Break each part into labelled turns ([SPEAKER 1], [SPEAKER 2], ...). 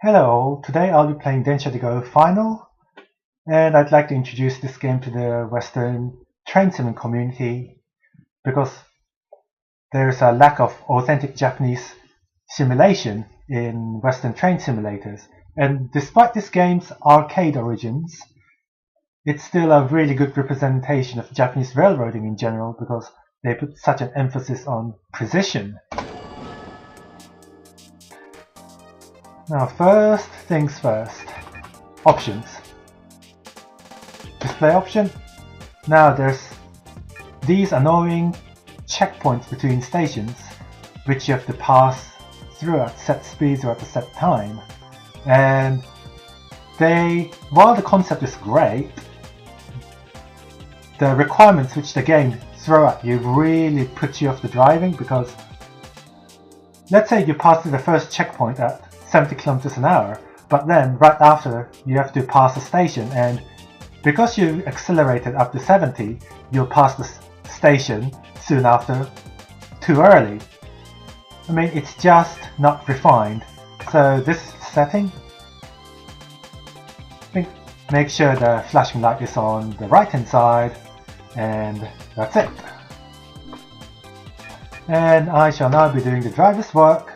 [SPEAKER 1] Hello, today I'll be playing Densha de Go FINAL, and I'd like to introduce this game to the Western train simming community because there's a lack of authentic Japanese simulation in Western train simulators. And despite this game's arcade origins, it's still a really good representation of Japanese railroading in general because they put such an emphasis on precision. Now, first things first. Options. Display option. Now there's these annoying checkpoints between stations which you have to pass through at set speeds or at a set time. And while the concept is great, the requirements which the game throw at you really put you off the driving, because let's say you pass through the first checkpoint at 70 kilometers an hour, but then right after you have to pass a station, and because you accelerated up to 70, you'll pass the station soon after too early. I mean, it's just not refined. So this setting, make sure the flashing light is on the right hand side, and that's it. And I shall now be doing the driver's work,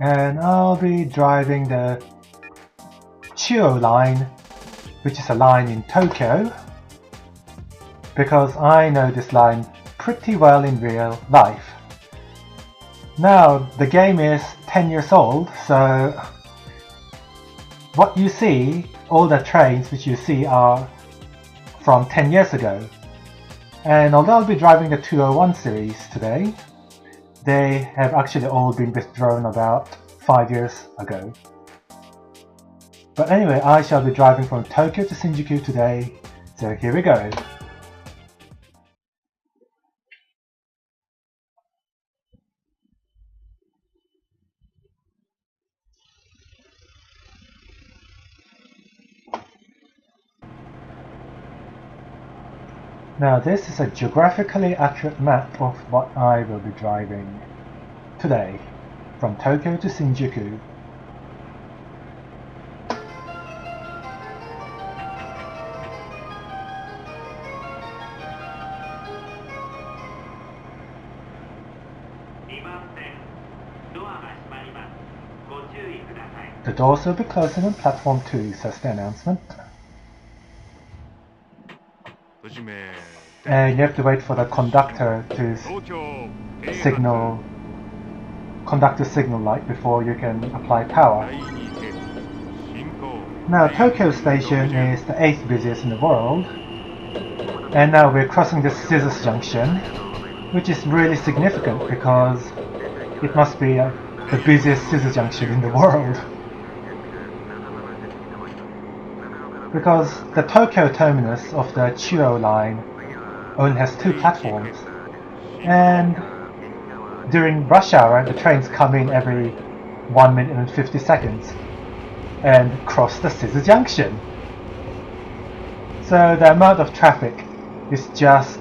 [SPEAKER 1] and I'll be driving the Chuo line, which is a line in Tokyo, because I know this line pretty well in real life. Now, the game is 10 years old, so what you see, all the trains which you see are from 10 years ago. And although I'll be driving the 201 series today, they have actually all been withdrawn about 5 years ago. But anyway, I shall be driving from Tokyo to Shinjuku today, so here we go. Now this is a geographically accurate map of what I will be driving today from Tokyo to Shinjuku. The doors will be closing on platform 2, says the announcement. And you have to wait for the conductor to signal light before you can apply power. Now Tokyo Station is the 8th busiest in the world, and now we're crossing the Scissors Junction, which is really significant because it must be the busiest Scissors Junction in the world. Because the Tokyo terminus of the Chuo line only has 2 platforms, and during rush hour the trains come in every 1 minute and 50 seconds and cross the Scissors Junction. So the amount of traffic is just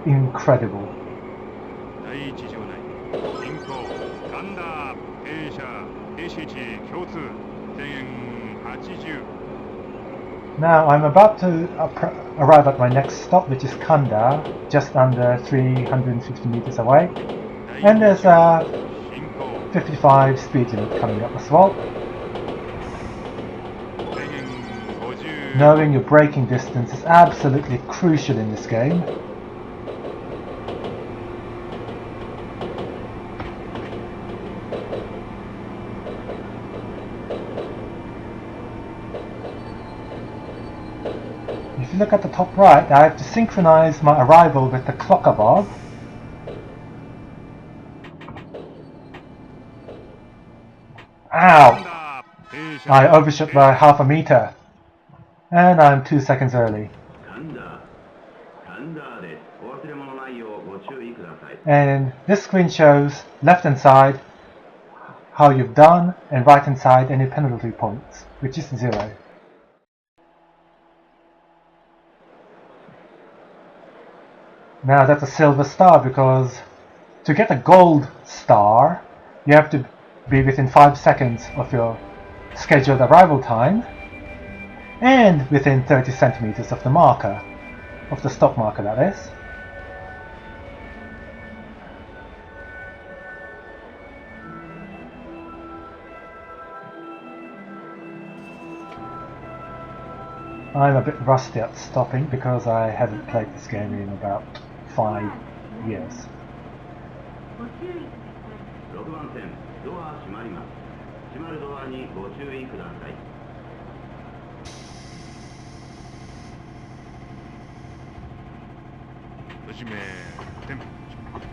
[SPEAKER 1] incredible. Now I'm about to arrive at my next stop, which is Kanda, just under 350 meters away, and there's a 55 speed limit coming up as well. Knowing your braking distance is absolutely crucial in this game. If you look at the top right, I have to synchronize my arrival with the clock above. Ow! I overshot by half a meter, and I'm 2 seconds early. And this screen shows left hand side how you've done, and right hand side any penalty points, which is 0. Now that's a silver star, because to get a gold star you have to be within 5 seconds of your scheduled arrival time, and within 30 centimeters of the marker, of the stop marker that is. I'm a bit rusty at stopping because I haven't played this game in about 5 years.
[SPEAKER 2] 6番線ドア閉まります。閉まるドアにご注意ください。
[SPEAKER 3] 閉め点出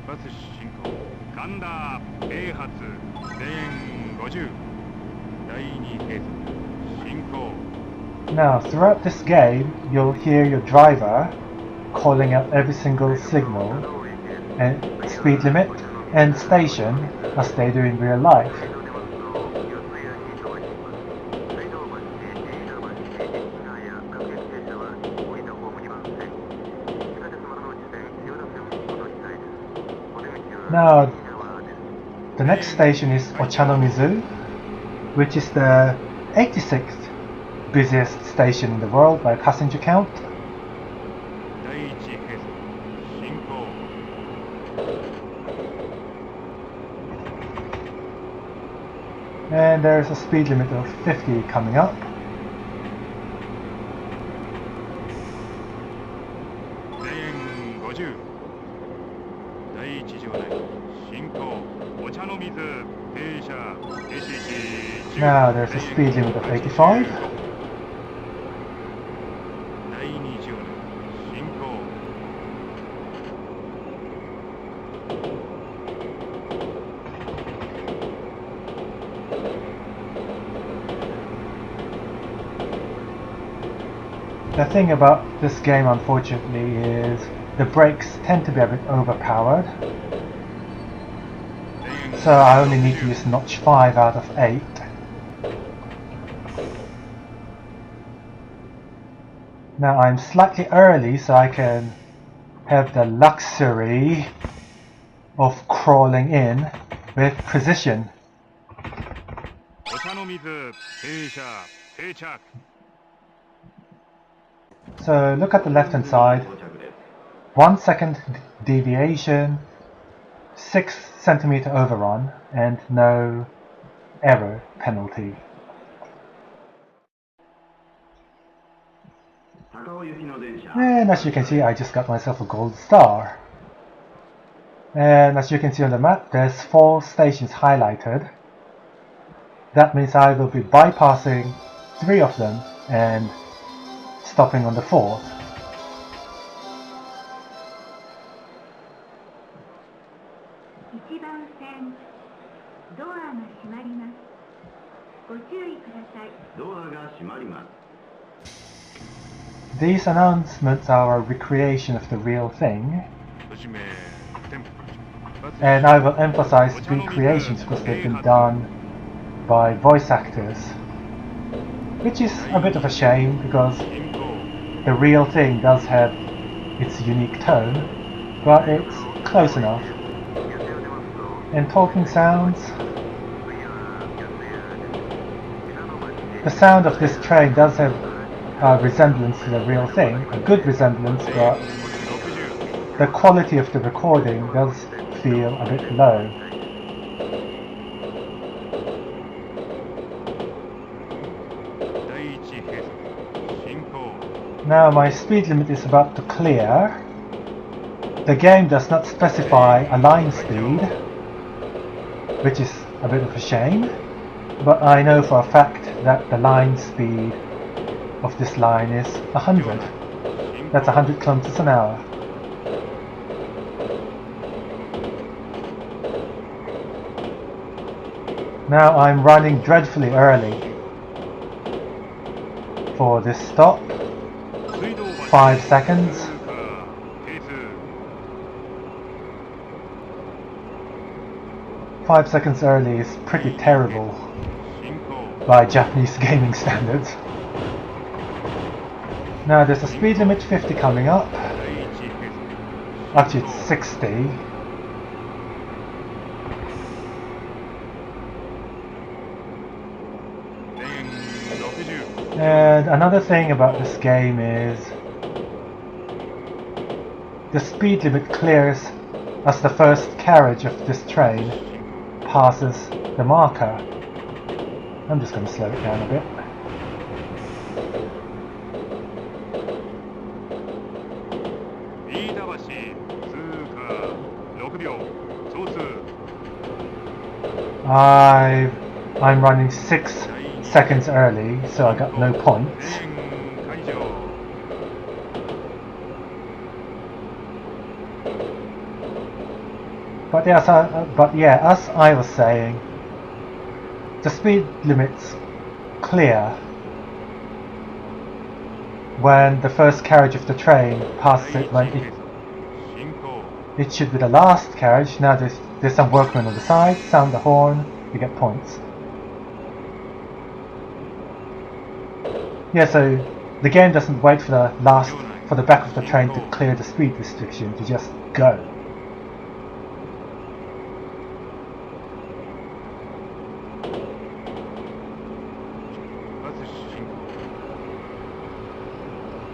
[SPEAKER 3] 発進行神田 A 発前円50第2計測進行
[SPEAKER 1] Now, throughout this game, you'll hear your driver calling out every single signal and speed limit and station as they do in real life. Now, the next station is Ochanomizu, which is the 86th busiest station in the world by passenger count.
[SPEAKER 3] 第1計測進行
[SPEAKER 1] And there's a speed limit of 50 coming up.
[SPEAKER 3] 前円50第1場内進行お茶の水停車停止位置
[SPEAKER 1] Now there's a speed limit of 85.
[SPEAKER 3] 第2場内進行
[SPEAKER 1] The thing about this game, unfortunately, is the brakes tend to be a bit overpowered. So I only need to use notch 5 out of 8. Now I'm slightly early, so I can have the luxury of crawling in with precision.
[SPEAKER 3] お茶の水停車停着
[SPEAKER 1] So look at the left hand side. 1 second deviation, 6 centimeter overrun, and no error penalty.
[SPEAKER 2] 高尾行きの電車
[SPEAKER 1] And as you can see, I just got myself a gold star. And as you can see on the map, there's 4 stations highlighted. That means I will be bypassing 3 of them and stopping on the 4th.
[SPEAKER 4] 1番線ドアが閉まります。ご注意ください。
[SPEAKER 2] ドアが閉まります。
[SPEAKER 1] These announcements are a recreation of the real thing,
[SPEAKER 3] 閉め点出発
[SPEAKER 1] and I will emphasize recreations because they've been done by voice actors, which is a bit of a shame because
[SPEAKER 3] 進行
[SPEAKER 1] the real thing does have its unique tone, but it's close enough. And talking sounds, the sound of this train does have a resemblance to the real thing, a good resemblance, but
[SPEAKER 3] 60
[SPEAKER 1] the quality of the recording does feel a bit low.
[SPEAKER 3] 第1計測進行
[SPEAKER 1] Now my speed limit is about to clear. The game does not specify a line speed, which is a bit of a shame, but I know for a fact that the line speed of this line is 100. That's 100 kilometers an hour. Now I'm running dreadfully early for this stop.
[SPEAKER 3] 水道橋
[SPEAKER 1] 5 seconds.
[SPEAKER 3] 係数
[SPEAKER 1] 5 seconds early is pretty terrible
[SPEAKER 3] 進行
[SPEAKER 1] by Japanese gaming standards. Now there's a speed limit 50 coming up.
[SPEAKER 3] 第1計測
[SPEAKER 1] Actually it's 60.
[SPEAKER 3] 前
[SPEAKER 1] And another thing about this game is the speed limit clears as the first carriage of this train passes the marker. I'm just going to slow it down a bit. I'm running 6 seconds early, so I got no points. But yeah, as I was saying, the speed limit's clear when the first carriage of the train passes it. When it should be the last carriage. Now there's some workmen on the side, sound the horn, you get points. Yeah, so the game doesn't wait for the back of the train to clear the speed restriction, to just go.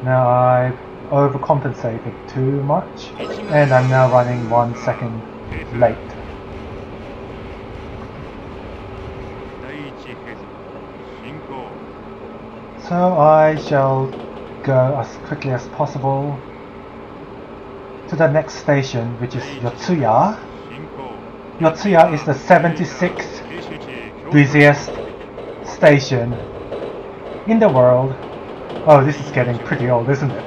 [SPEAKER 1] Now I've overcompensated too much, and I'm now running 1 second late. So I shall go as quickly as possible to the next station, which is Yotsuya. Yotsuya is the 76th busiest station in the world. Oh, this is getting pretty old, isn't it?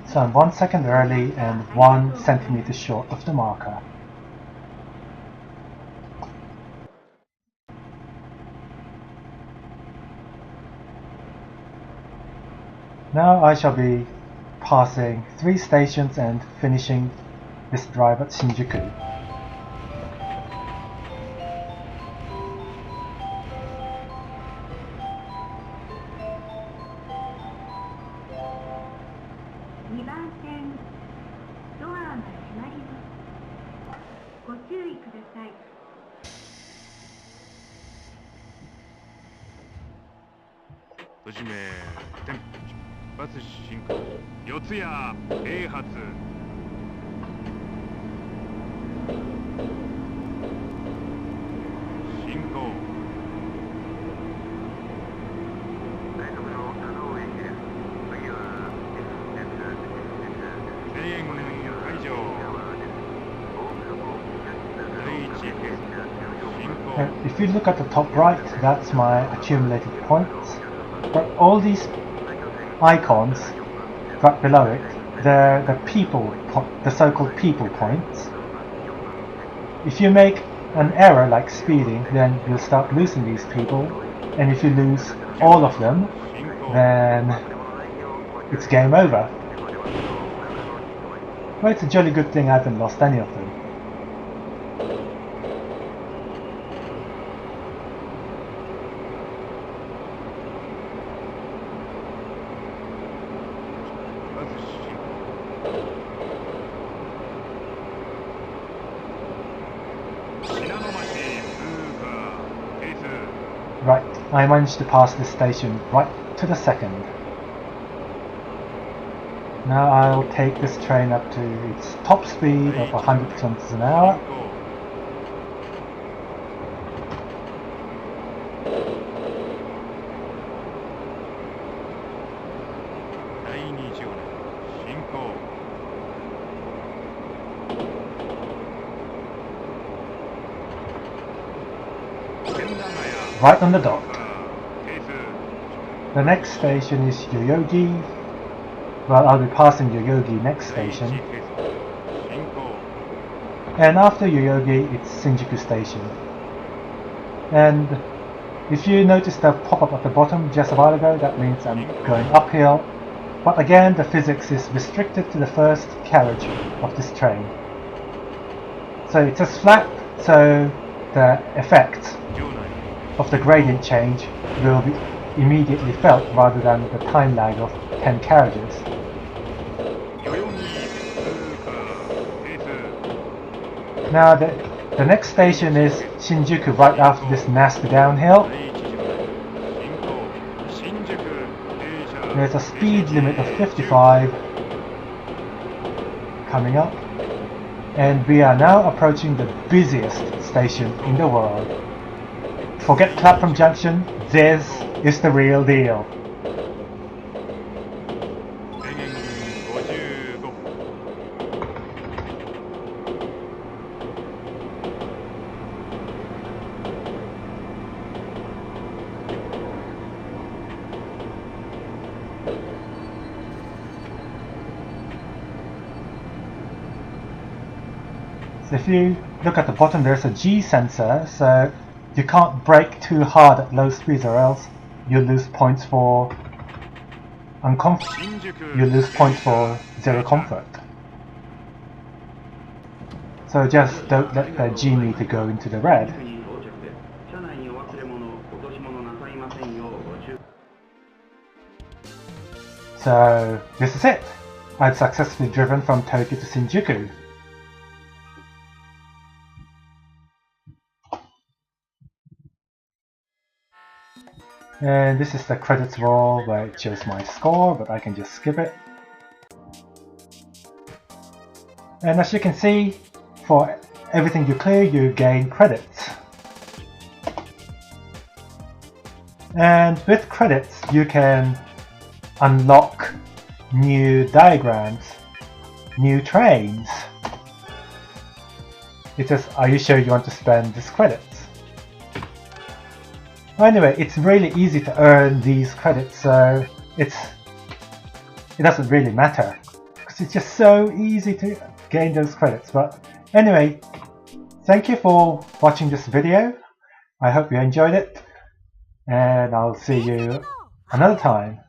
[SPEAKER 1] So I'm 1 second early and 1 centimeter short of the marker. Now I shall be passing 3 stations and finishing this drive at Shinjuku. If you look at the top right, that's my accumulated points. But all these icons right below it, they're the so-called people points. If you make an error like speeding, then you'll start losing these people, and if you lose all of them, then it's game over. Well, it's a jolly good thing I haven't lost any of them. Right, I managed to pass this station right to the second. Now I'll take this train up to its top speed of 100 kilometers an hour. Right on the dot. The next station is Yoyogi, well, I'll be passing Yoyogi next
[SPEAKER 3] 第1
[SPEAKER 1] station.
[SPEAKER 3] 停車進行
[SPEAKER 1] And after Yoyogi, it's Shinjuku Station. And if you noticed the pop-up at the bottom just a while ago, that means I'm going uphill. But again, the physics is restricted to the first carriage of this train. So it's just flat, so the effect
[SPEAKER 3] 場内
[SPEAKER 1] of the gradient change will be immediately felt rather than the time lag of 10 carriages.
[SPEAKER 3] 代々木通過停止
[SPEAKER 1] Now the next station is Shinjuku right after this nasty downhill.
[SPEAKER 3] 第1場内進行新宿停車
[SPEAKER 1] There's a speed limit of 55 coming up. And we are now approaching the busiest station in the world. Forget Clapham Junction, this is the real deal.
[SPEAKER 3] 制限55
[SPEAKER 1] So if you look at the bottom, there's a G sensor, so you can't brake too hard at low speeds or else you lose points for you lose points for zero comfort. So just don't let the G meter go into the red.
[SPEAKER 2] に到着です。車内にお忘れ物、落とし物なさいませんようご注意。
[SPEAKER 1] So this is it. I've successfully driven from Tokyo to Shinjuku. And this is the credits roll where it shows my score, but I can just skip it. And as you can see, for everything you clear, you gain credits. And with credits, you can unlock new diagrams, new trains. It says, are you sure you want to spend these credits? Anyway, it's really easy to earn these credits, so it doesn't really matter because it's just so easy to gain those credits. But anyway, thank you for watching this video. I hope you enjoyed it, and I'll see you another time.